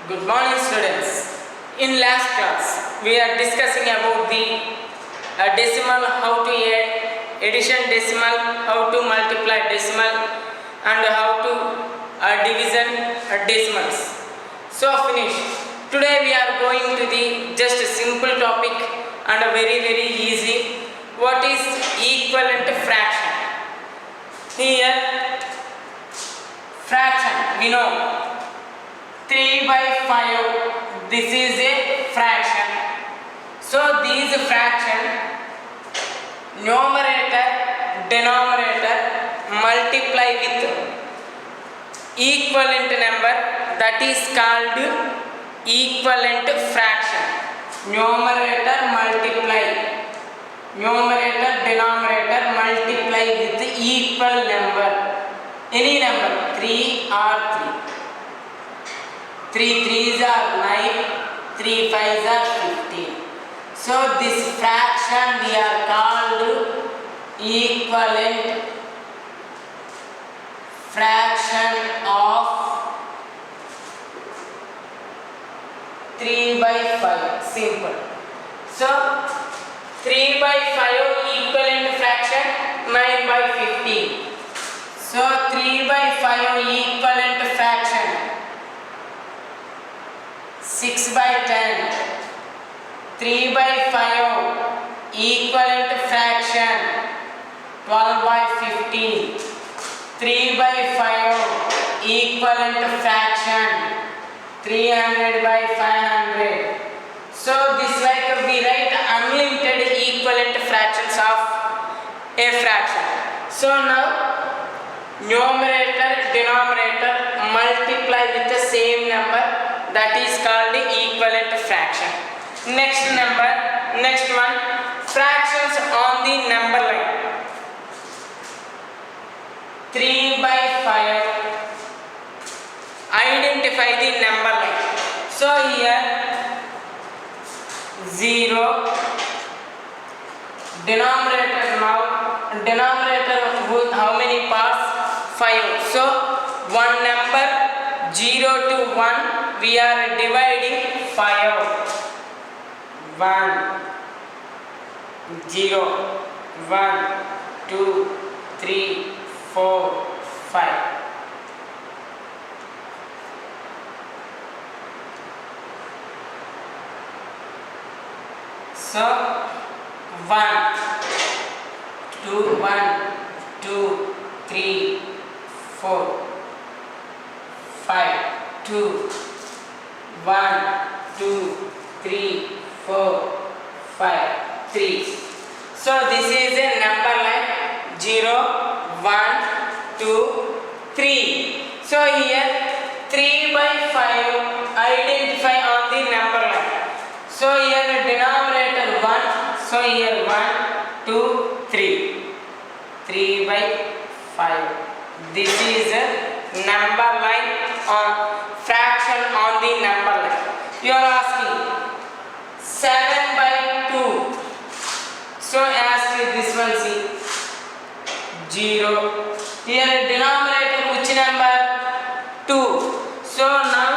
Good morning, students. In last class, we are discussing about the decimal, how to add addition decimal, how to multiply decimal, and how to division decimals. So finish. Today we are going to the just a simple topic and a very easy. What is equivalent fraction? Here, fraction we know. 3 by 5, this is a fraction. So these fraction, numerator, denominator multiply with equivalent number, that is called equivalent fraction. Numerator multiply, numerator denominator multiply with equal number, any number, 3 or 3. 3 3s are 9, 3 5s are 15. So this fraction we are called equivalent fraction of 3 by 5. Simple. So 3 by 5 equivalent fraction 9 by 15. So 3 by 5 equivalent fraction 6 by 10, 3 by 5 equivalent fraction 12 by 15, 3 by 5 equivalent fraction 300 by 500. So this like we write unlimited equivalent fractions of a fraction. So now numerator denominator multiply with the same number, that is called equivalent fraction. Next one, fractions on the number line. 3 by 5, identify the number line. So here 0, denominator how many parts? 5. So one number 0 to 1 we are dividing 5. 1 0 1 2 3 4 5. So 1 2 3 4 5 2 1 2 3 4 5 3. So this is a number line 0 1 2 3. So here 3 by 5 identify on the number line. So here denominator 1. So here 1 2 3 3 by 5. This is a number line on fraction on the number line. You are asking 7 by 2. So ask this one, see 0. Here denominator which number? 2. So now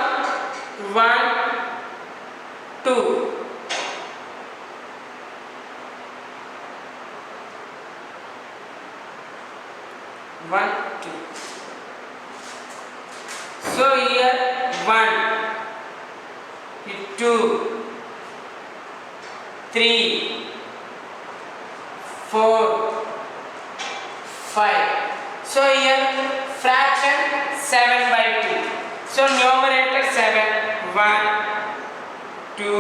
1 2. 1 2. So here 1 2 3 4 5. So here fraction 7 by 2. So numerator 7 1 2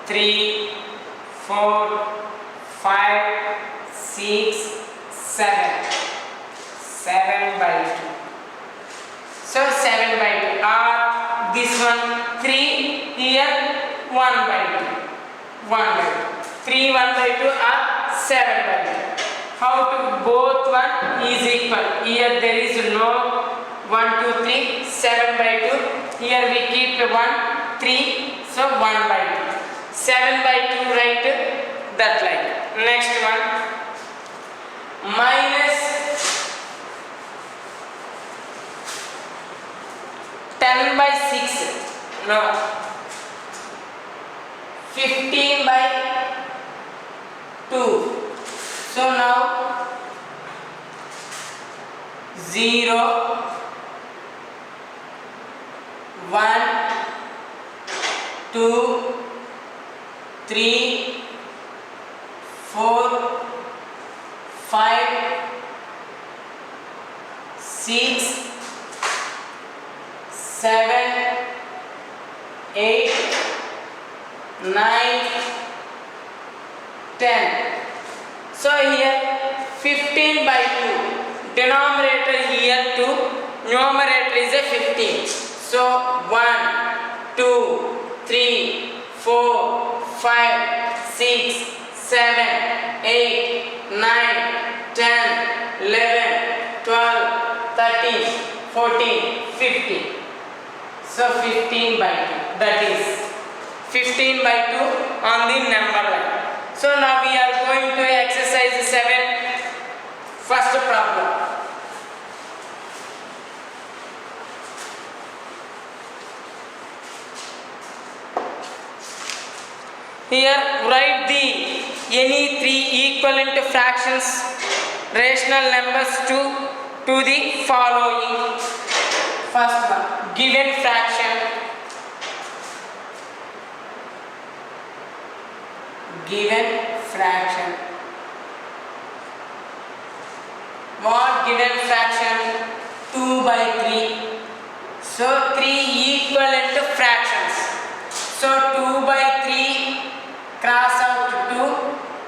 3 4 5 6 7 7 by 2. So 7 by 2 or this one 3, here 1 by 2 1 by 2 3 1 by 2 or 7 by 2. How to both one is equal. Here there is no 1 2 3 7 by 2. Here we keep 1 3, so 1 by 2 7 by 2 write that like. Next one minus 10 by 6. Now 15 by 2. So now 0, 1, 2, 3, 4, 5, 6, 7, 8, 9, 10. So here 15 by 2. Denominator here 2. Numerator is a 15. So 1, 2, 3, 4, 5, 6, 7, 8, 9, 10, 11, 12, 13, 14, 15. So 15 by 2. That is 15 by 2 on the number line. So now we are going to exercise 7. First problem. Here write the any three equivalent fractions rational numbers to the following. First one, given fraction. Given fraction. What given fraction? 2 by 3. So 3 equivalent fractions. So 2 by 3 cross out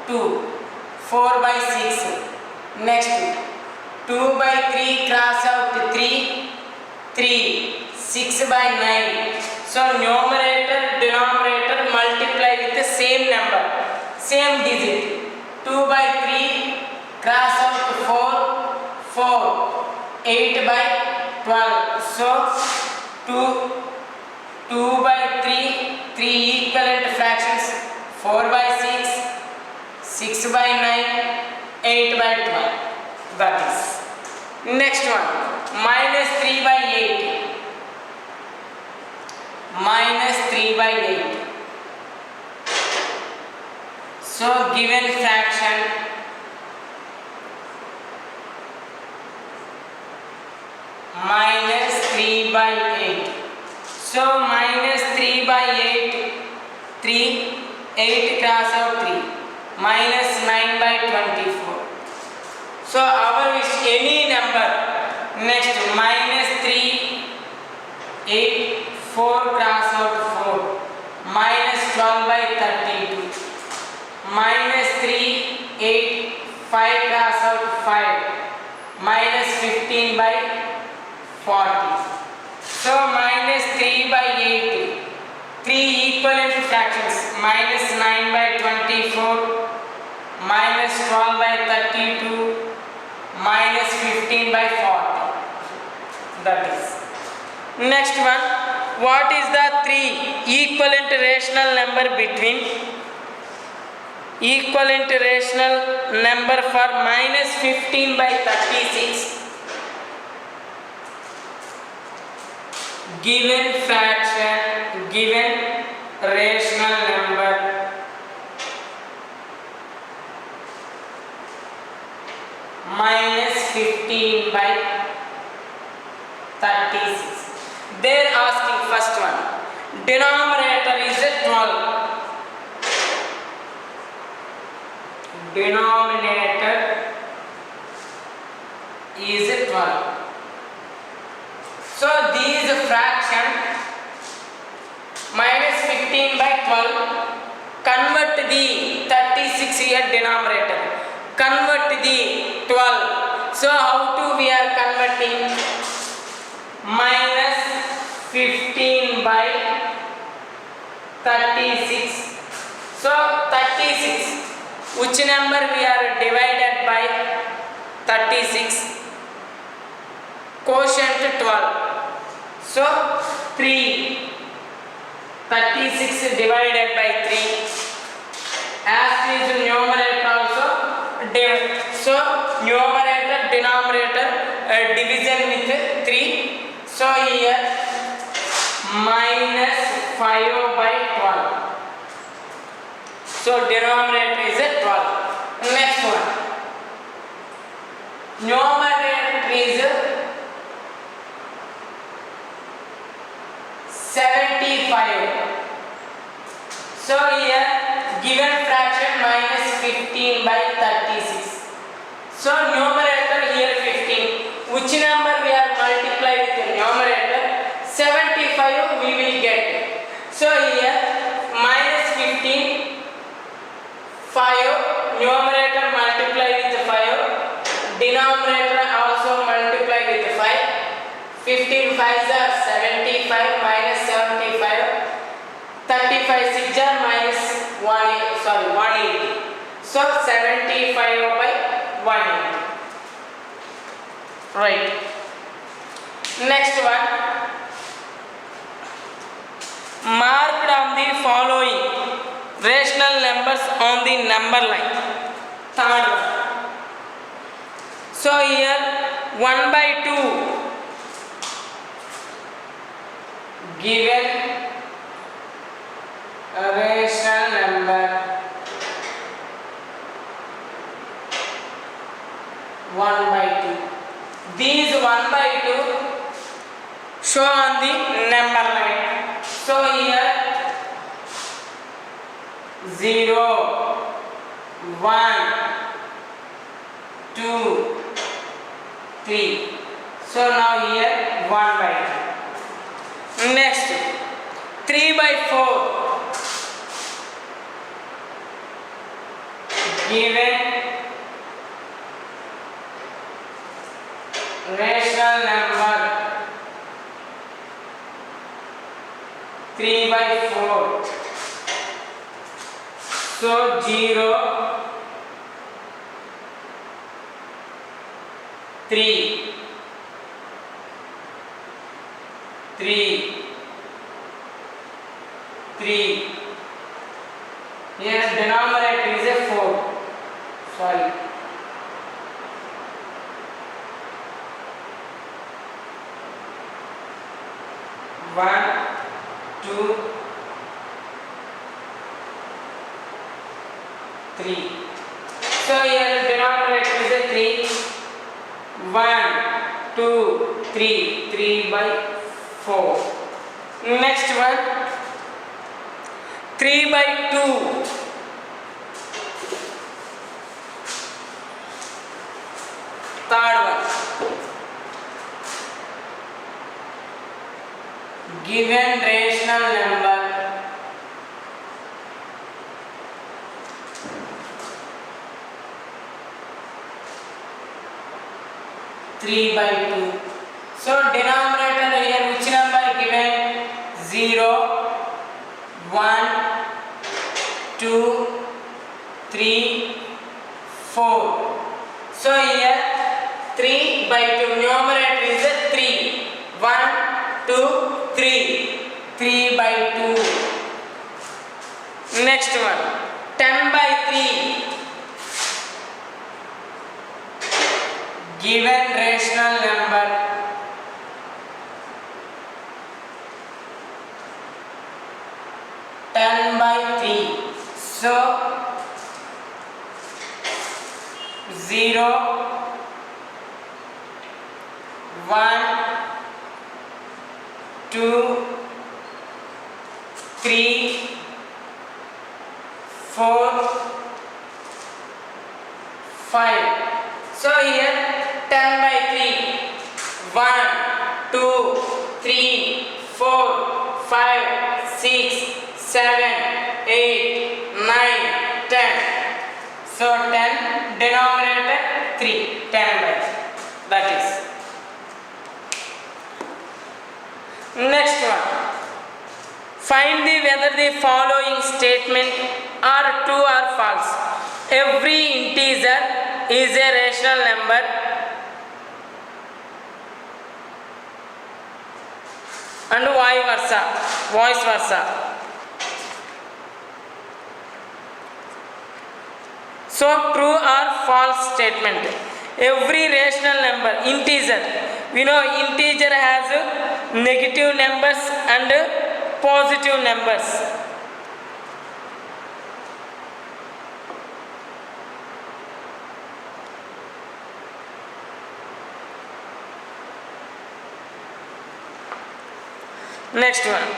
2, 4 by 6. Next 2 by 3 cross out 3, 6 by 9. So numerator, denominator multiply with the same number, same digit. 2 by 3 cross out 4, 8 by 12. So 2 by 3 equivalent fractions. 4 by 6, 6 by 9, 8 by 12. That is. Next one, minus 3 by 8. Minus 3 by 8. So given fraction minus 3 by 8. So minus 3 by 8, 8 cross out 3, minus 9 by 24. So our is any number. Next minus 3, 8, 4 cross out 4, minus 12 by 32, minus 3, 8, 5 cross out 5, minus 15 by 40. So minus 3 by 8. 3 equivalent fractions, minus 9 by 24, minus 12 by 32, minus 15 by 40. That is. Next one, what is the 3 equivalent rational number between equivalent rational number for minus 15 by 36? Given fraction, given rational number minus 15 by 36. They are asking first one. Denominator is a 12. Denominator is a 12. So these fraction minus 15 by 12, convert the 36 here denominator, convert the 12. So how to we are converting? Minus 15 by 36. So 36, which number we are divided by 36? Quotient 12. So 3. 36 divided by 3. As is numerator also. So numerator, denominator division with 3. So here minus 5 by 12. So denominator is a 12. Next one. Numerator is 75. So here given fraction minus 15 by 36. So numerator here 15. Which number we are multiply with the numerator? 75 we will get. So here minus 15, 5, numerator multiply with 5, denominator also multiply with 5. 15 5s are 75 minus 75. 35 6 are minus 180. So 75 by 180. Right. Next one. Marked on the following rational numbers on the number line. Third one. So here 1 by 2 given a rational number 1 by 2. These 1 by 2 show on the number line. So here 0, 1, 2, 3. So now here 1 by 2. Next 3 by 4 given rational number 3 by 4. So 0, 3, 3, 3. Here denominator is a 4. Sorry. One, 2, 3. So here denominator is a 3. 1, 2, 3. 3 by 4. Next one. 3 by 2. Third one. Given rational number 3 by 2. So denominator here which number given? 0, 1, 2, 3, 4. So here 3 by 2. Numerator is a 3. 1, 2, 3. 3 by 2. Next one. 10 by 3. Given rational number 10 by 3. So 0, 1, 2, 3, 4, 5. So here 10 by 3. 1, 2, 3, 4, 5, 6, 7, 8, 9, 10. So 10 denominator 3. 10 by 3. That is. Next one. Find whether the following statement are true or false. Every integer is a rational number and vice versa. So true or false statement. Every rational number, integer, we know integer has negative numbers and positive numbers. Next one.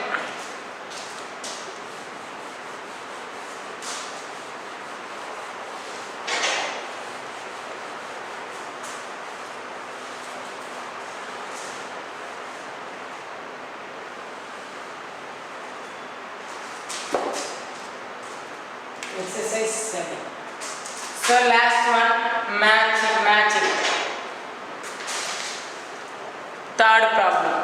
Exercise 7. So last one, matching. Third problem.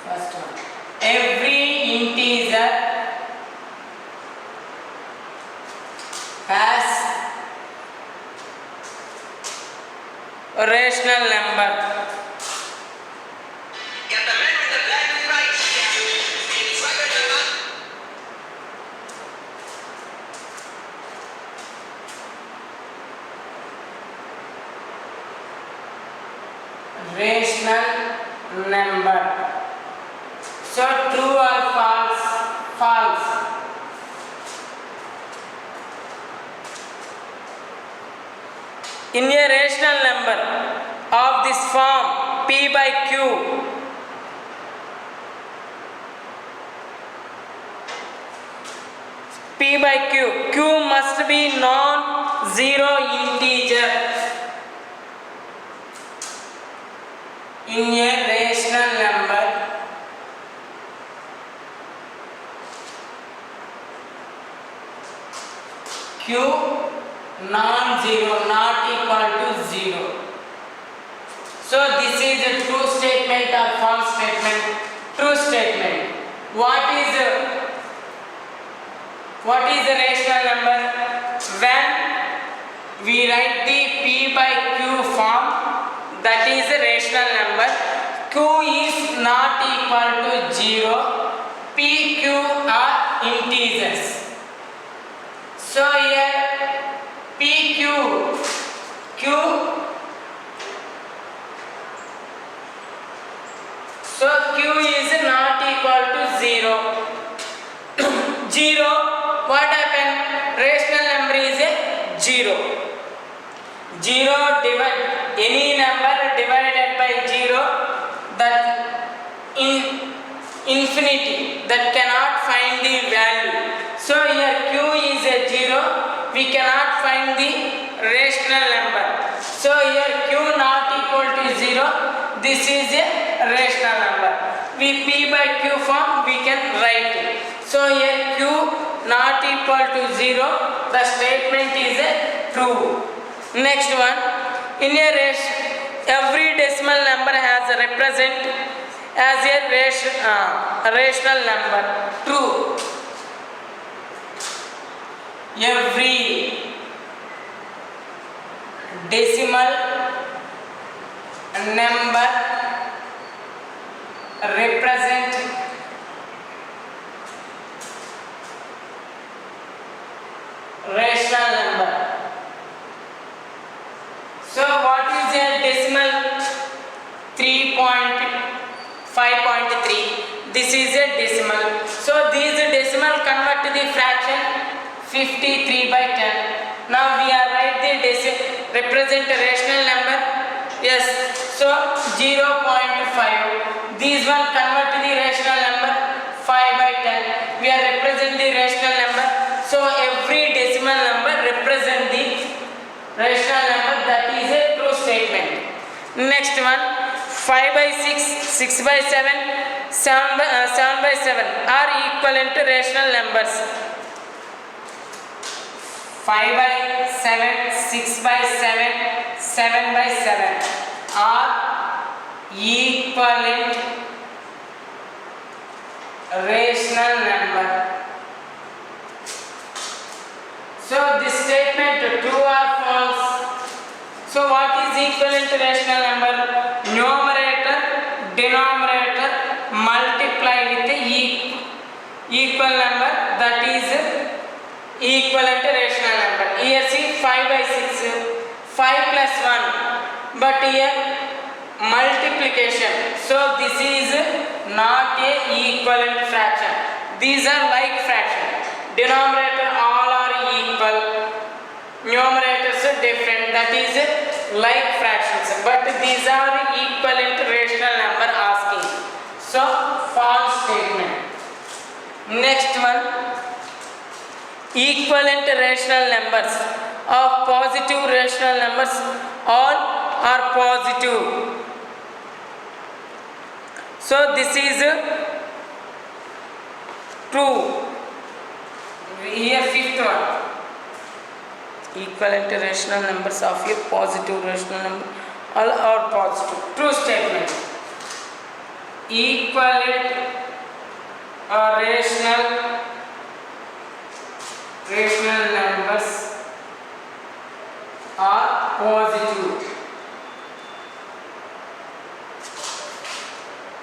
First one. Every integer has a rational number. Rational number. So true or false? False. In a rational number of this form P by Q, P by Q, Q must be non-zero integer. In a rational number, Q non-zero, not equal to 0. So this is a true statement or false statement? True statement. What is the rational number? When we write the P by Q form, that is a rational number. Q is not equal to 0. P, Q are integers. So here P, Q, so Q is not equal to 0. 0, what happened? Rational number is a 0. 0 divide any number divided by 0, that in infinity, that cannot find the value. So here Q is a 0, we cannot find the rational number. So here Q not equal to 0, this is a rational number. We P by Q form we can write it. So here Q not equal to 0, the statement is a true. Next one, in a every decimal number has a represent as a rational number. True. Every decimal number represent rational number. So what is a decimal? 5.3. This is a decimal. So these decimal convert to the fraction 53 by 10. Now we are write the represent a rational number. Yes. So 0.5. These one convert to the rational number 5 by 10. We are represent the rational number. So every decimal number represent the rational number. That is a true statement. Next one, 5 by 6, 6 by 7, 7 by 7 are equivalent to rational numbers. 5 by 7, 6 by 7, 7 by 7 are equivalent rational number. So this statement true or false? So what is equivalent to rational number? Numerator, denominator multiply with the equal number, that is equivalent to rational number. Here see 5 by 6, 5 plus 1, but here multiplication. So this is not a equivalent fraction. These are like fraction. Denominator all are equal, numerators are different, that is like fractions, but these are equivalent rational number asking. So false statement. Next one, equivalent rational numbers of positive rational numbers, all are positive. So this is true. Here fifth one, equivalent rational numbers of a positive rational number, all are positive. True statement. Equivalent rational numbers are positive,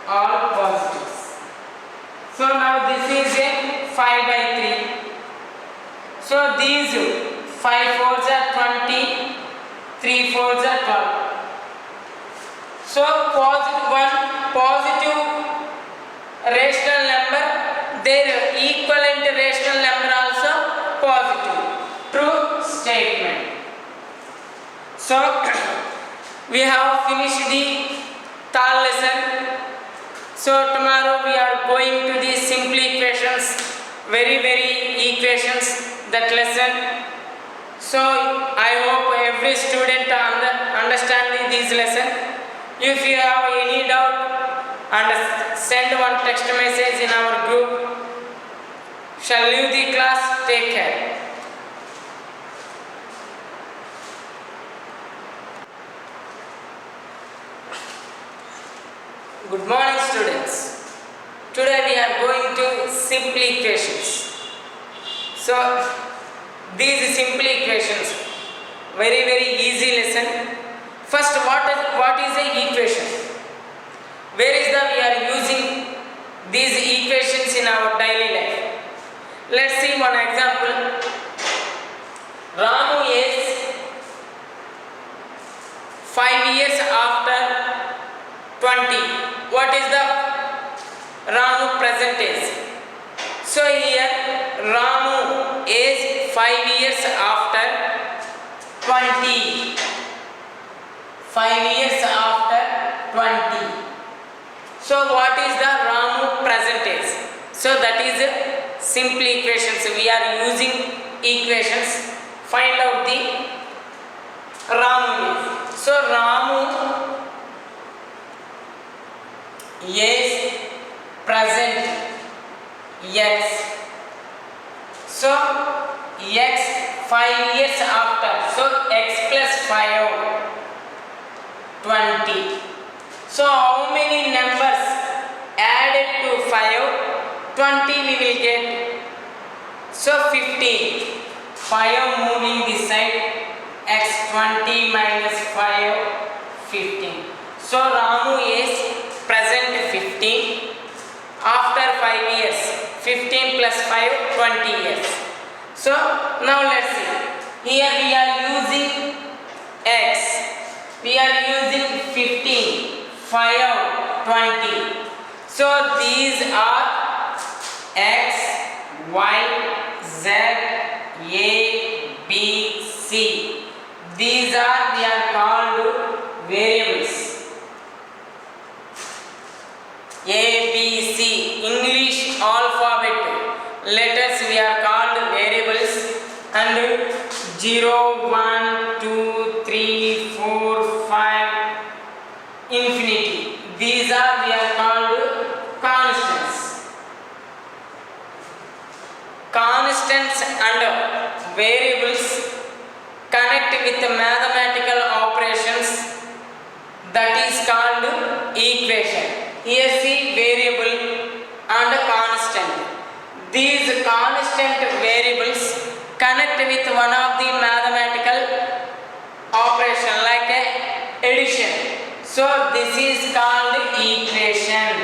all positives. So now this is a 5/3. So these 5 4s are 20, 3 4s are 12. So positive rational number, their equivalent rational number also positive. True statement. So we have finished the third lesson. So tomorrow we are going to the simple equations, very equations, that lesson. So I hope every student understand this lesson. If you have any doubt, send one text message in our group. Shall leave the class. Take care. Good morning, students. Today we are going to simple equations. So these simple equations, very easy lesson. First, what is a equation? Where is we are using these equations in our daily life? Let's see one example. Ramu is 5 years after 20. What is the Ramu present age? So here Ramu is 5 years after 20. 5 years after 20. So what is the Ramu present age? So that is simple equations. We are using equations. Find out the Ramu age. So Ramu is present X. So X 5 years after. So X plus 5, 20. So how many numbers added to 5? 20 we will get. So 15. 5 moving this side. X 20 minus 5, 15. So Ramu is present 15. After 5 years, 15 plus 5, 20 years. So now let's see. Here we are using X. We are using 15, 5, 20. So these are X, Y, Z, A, B, C. These are we are called variables. A, B, C, English alphabet letters we are called variables, and 0, 1, 2, 3, 4, 5, infinity. These are we are called constants. Constants and variables connect with mathematical operations, that is called equation. Here see variable and constant. These constant variables connect with one of the mathematical operation like addition. So this is called equation.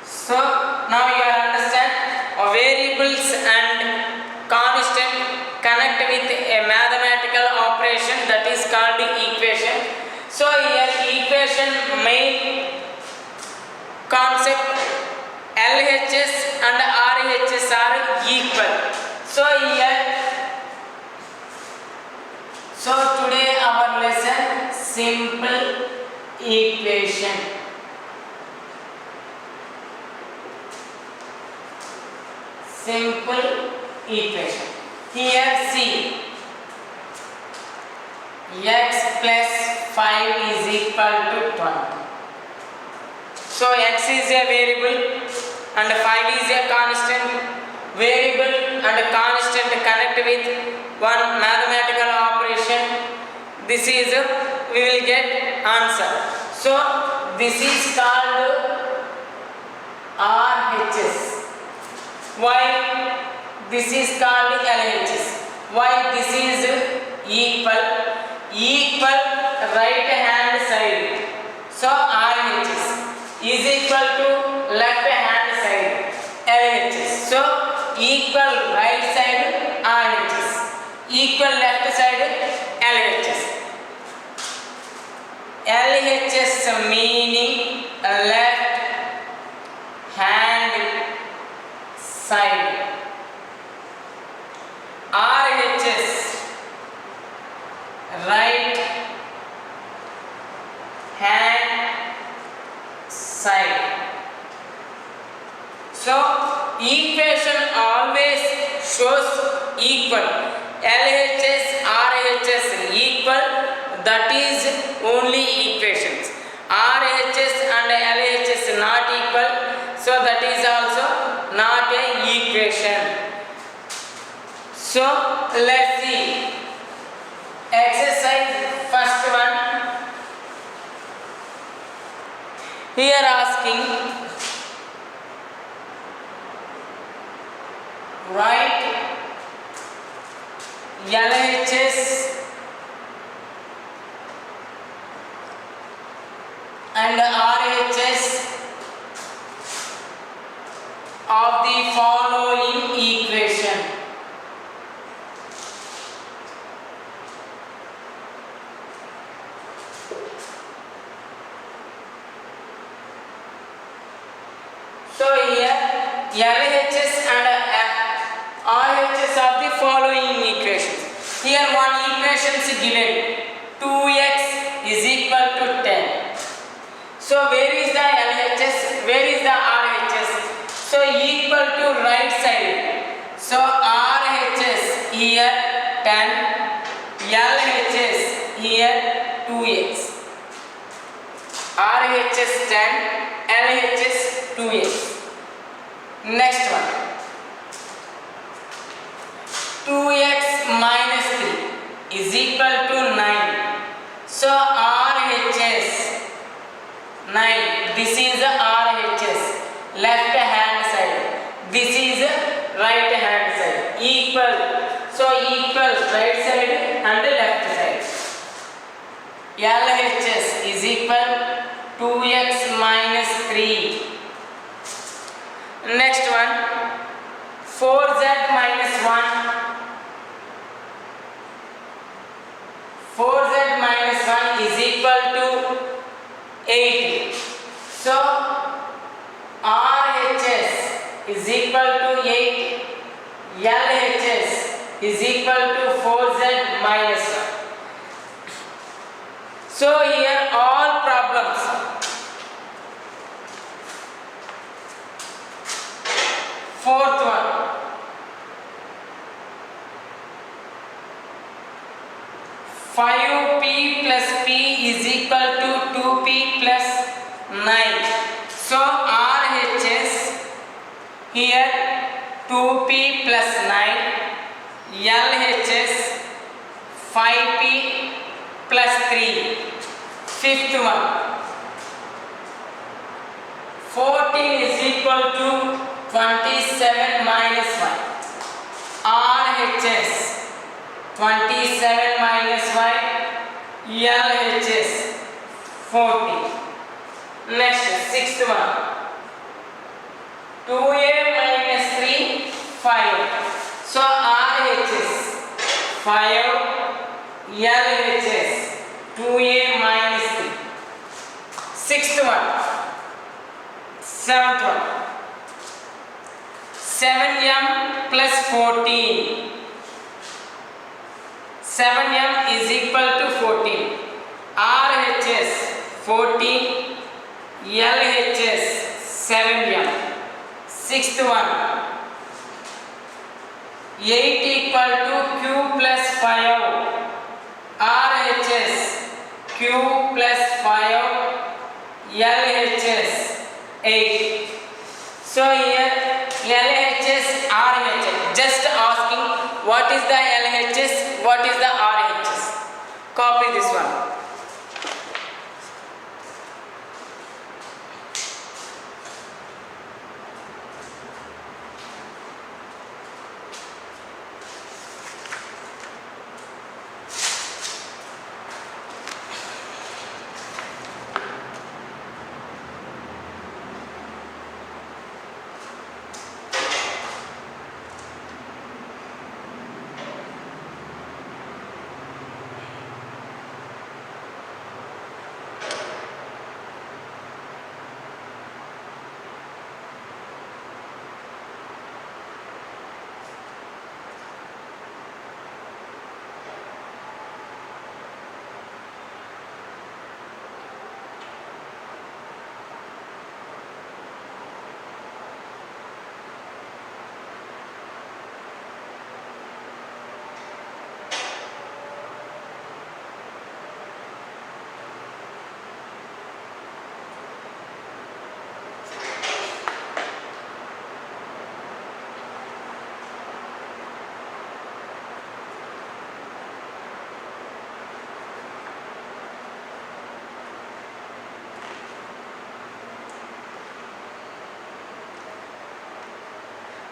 So now you understand variables and constant connect with a mathematical operation, that is called equation. equation main concept LHS and RHS are equal. So today our lesson simple equation. Simple equation. Here see, x plus 5 is equal to 20. So x is a variable and 5 is a constant. Variable and constant connect with one mathematical operation. This is we will get answer. So this is called RHS. Why this is called LHS? Why this is equal right hand side. So RHS is equal to left hand side LHS. So equal right side RHS, equal left side LHS. LHS meaning left hand side. RHS right hand side. So equation always shows equal. LHS, RHS equal, that is only equations. RHS and LHS not equal, so that is also not a equation. So let's see exercise first one. Here asking, write LHS and RHS of the following equation. So here LHS and RHS of the following equations. Here one equation is given, 2x is equal to 10. So where is the LHS? Where is the RHS? So equal to right side. So RHS here 10, LHS here 2x. RHS 10, LHS 2x. Next one. 2x minus 3 is equal to 9. So RHS 9. This is RHS, left hand side. This is right hand side. Equal. So equal right side and left side. LHS is equal 2x minus 3. Next one. 4z minus 1. 4z minus 1 is equal to 8. So RHS is equal to 8. LHS is equal to 4z minus 1. So here all problems. Fourth one. 5p plus p is equal to 2p plus 9. So RHS here 2p plus 9, LHS 5p plus 3. Fifth one. 14 is equal to 27 minus 1. RHS 27 minus 5, LHS 40. Next, sixth one. 2a minus 3, 5. So RHS 5, LHS 2a minus 3. Sixth one, seventh one. 7m plus 14. 7m is equal to 14. RHS 14, LHS 7m. Sixth one, 8 equal to Q plus 5. RHS Q plus 5, LHS 8. So here LHS, RHS. Just asking what is the LHS, what is the RHS. Copy this one.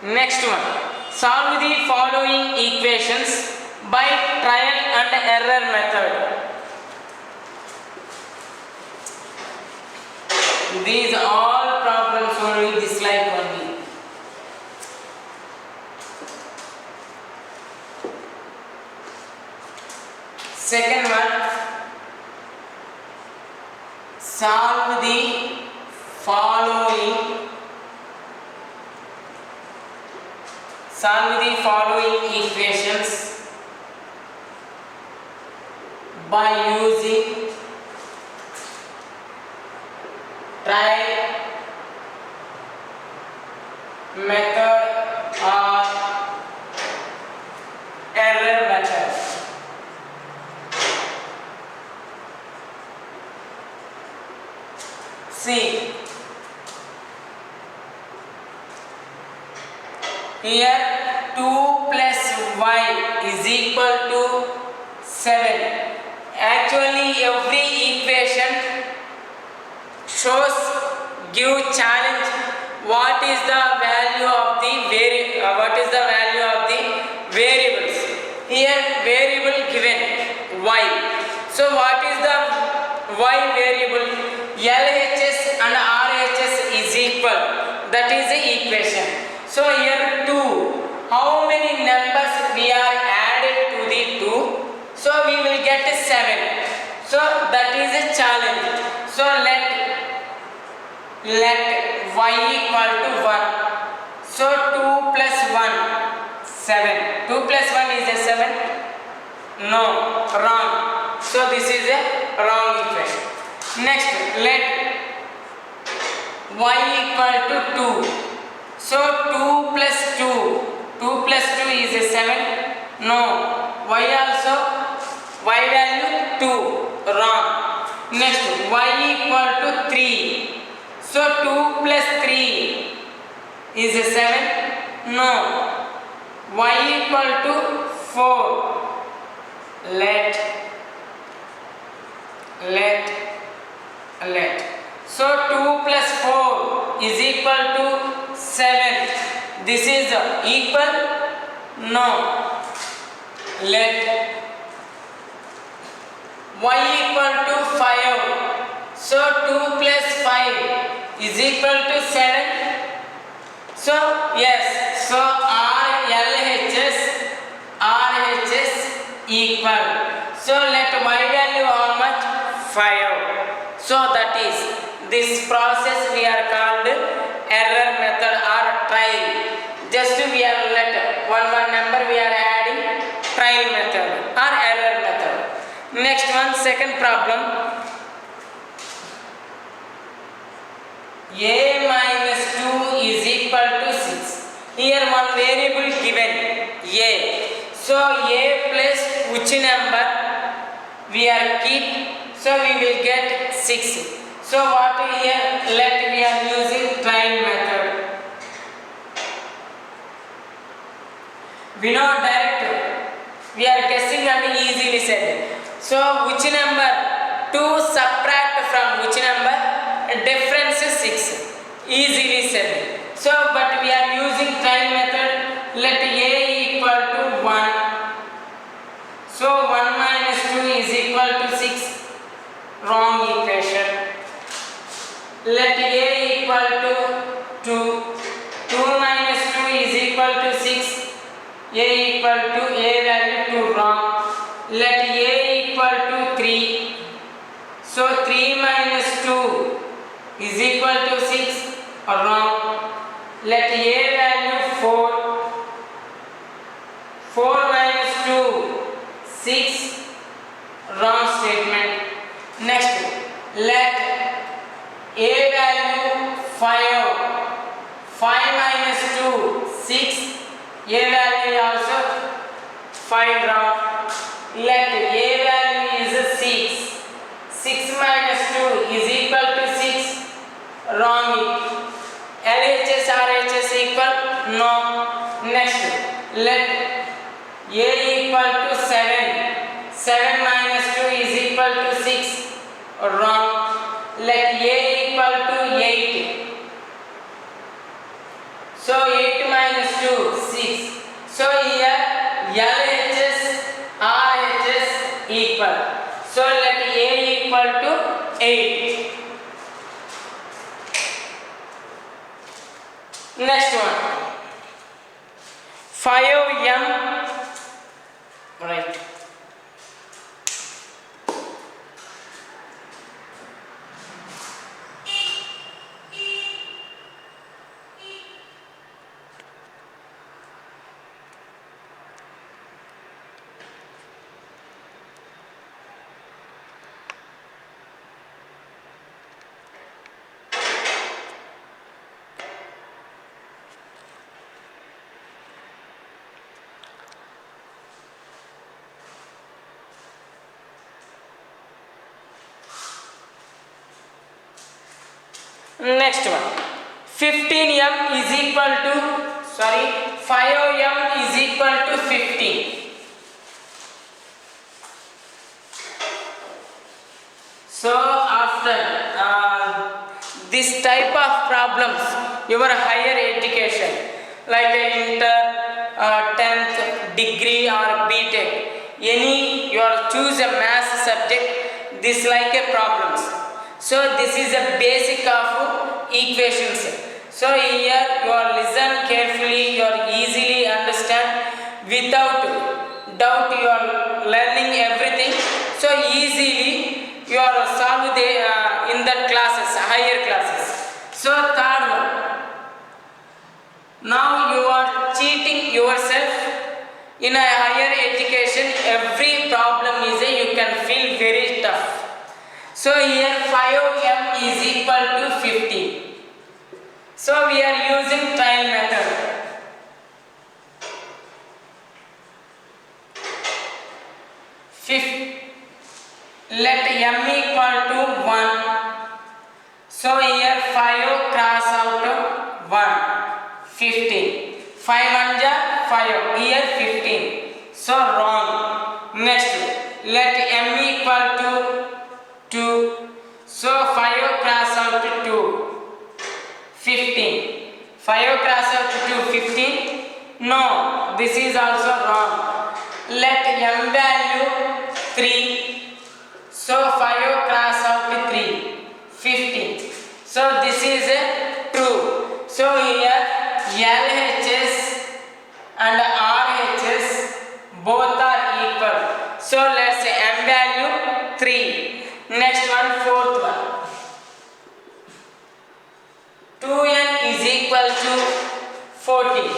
Next one, solve the following equations by trial and error method. These all problems only this like only. Second one, solve the following equations by using trial method or error method. See, here 2 plus y is equal to 7. Actually every equation shows, give challenge what is the value of the variables. Here variable given y. So what is the y variable? LHS and RHS is equal. That is the equation. So here 2. How many numbers we are added to the 2? So we will get 7. So that is a challenge. So let y equal to 1. So 2 plus 1, 7. 2 plus 1 is a 7? No, wrong. So this is a wrong equation. Next, let y equal to 2. So 2 plus 2. 2 plus 2 is a 7? No. Y also, y value 2. Wrong. Next, y equal to 3. So 2 plus 3 is a 7? No. Y equal to 4. Let. So 2 plus 4 is equal to 7. This is equal? No. Let y equal to 5. So 2 plus 5 is equal to 7. So yes. So RHS equal. So let y value how much? 5. So that is This process we are called error method or trial. Just we are let one number we are adding trial method or error method. Next one, second problem. A minus 2 is equal to 6. Here one variable given A. So A plus which number we are keep, so we will get 6. So what here, let we are using trial method. We know direct, we are guessing and easily said. So which number to subtract from which number, difference is 6, easily said. So but we are using trial method. Let A equal to 1. So 1 minus 2 is equal to 6. Wrong equation. Let A equal to 2. 2 minus 2 is equal to 6. A equal to A value 2. Wrong. Let A equal to 3. So 3 minus 2 is equal to 6. Wrong. Let A value 4. 4 minus 2, 6. Wrong statement. Next, let A value 5. 5 minus 2, 6. A value also 5. Wrong. Let A value is 6. 6 minus 2 is equal to 6. Wrong. LHS RHS equal? No. Next, let A equal to 7. 7 minus 2 is equal to 6. Wrong. Let A equal to 8. So 8 minus 2, 6. So here LHS, RHS equal. So let A equal to 8. Next one. 5m, right. Next one, 15m is equal to, 5m is equal to 15. So after this type of problems, your higher education like inter, 10th degree or BTech, any you are choose a math subject, this like a problems. So this is a basic of equations. So here you are listen carefully, you are easily understand without doubt, you are learning everything. So easily you are solve the in the classes, higher classes. So third one, now you are cheating yourself in a higher education. Every problem is you can feel very tough. So here 5m is equal to 50. So we are using trial method. Let m equal to 1. So here 5 cross out 1. 15. 5 1 ja 5. Here 15. So wrong. Next, let m equal to 2. So 5 cross out 2. 15. 5 cross out 2, 15. No, this is also wrong. Let m value 3. So 5 cross out 3. 15. So this is true. So here LHS and RHS both are equal. So let's say m value 3. Next one, fourth one. equal to 40.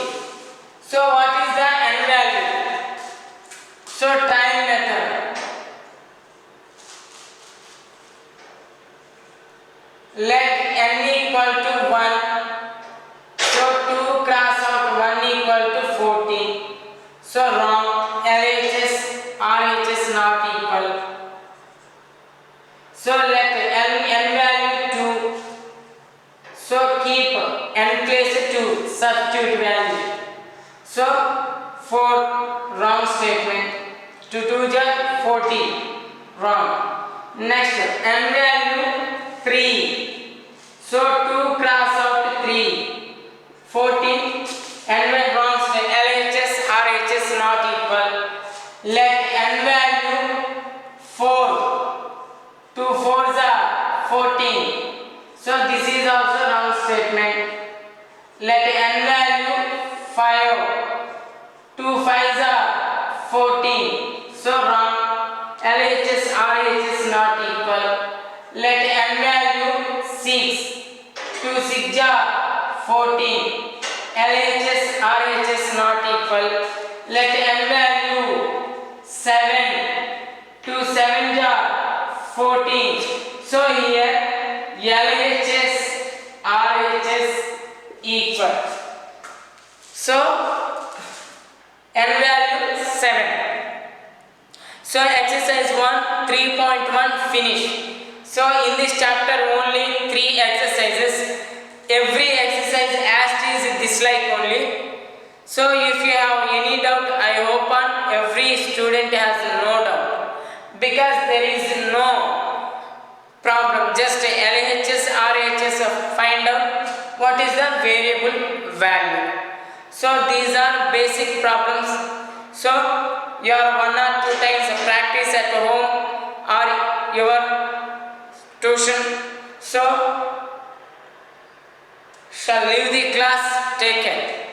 So what is the n value? So time method. Let n equal to 1. So 2 cross out 1 equal to 14. So wrong. LHS, RHS not equal. So let n value 2. So keep n place 2. Substitute value. So 4 wrong statement. 2 2 is 40 wrong. Next n value 3. So 2 cross out 3. 14 n wrong statement. LHS RHS not equal. Let n value 4. 2 4s are 14. So this is also wrong statement. Let n value 5. 2 5s are 14. So wrong. LHS RHS not equal. Let n value 6. 2 6 are 14. LHS RHS not equal. Let n value 7. 2 7 are 14. So here LHS RHS equal. So n value 7. So exercise 1 3.1 finish. So in this chapter only 3 exercises. Every exercise as it is dislike only. So if you have any doubt, I hope on every student has no doubt, because there is no problem. Just LHS RHS find out what is the variable value. So these are basic problems. So your 1 or 2 times practice at home or your tuition. So shall leave the class. Take care.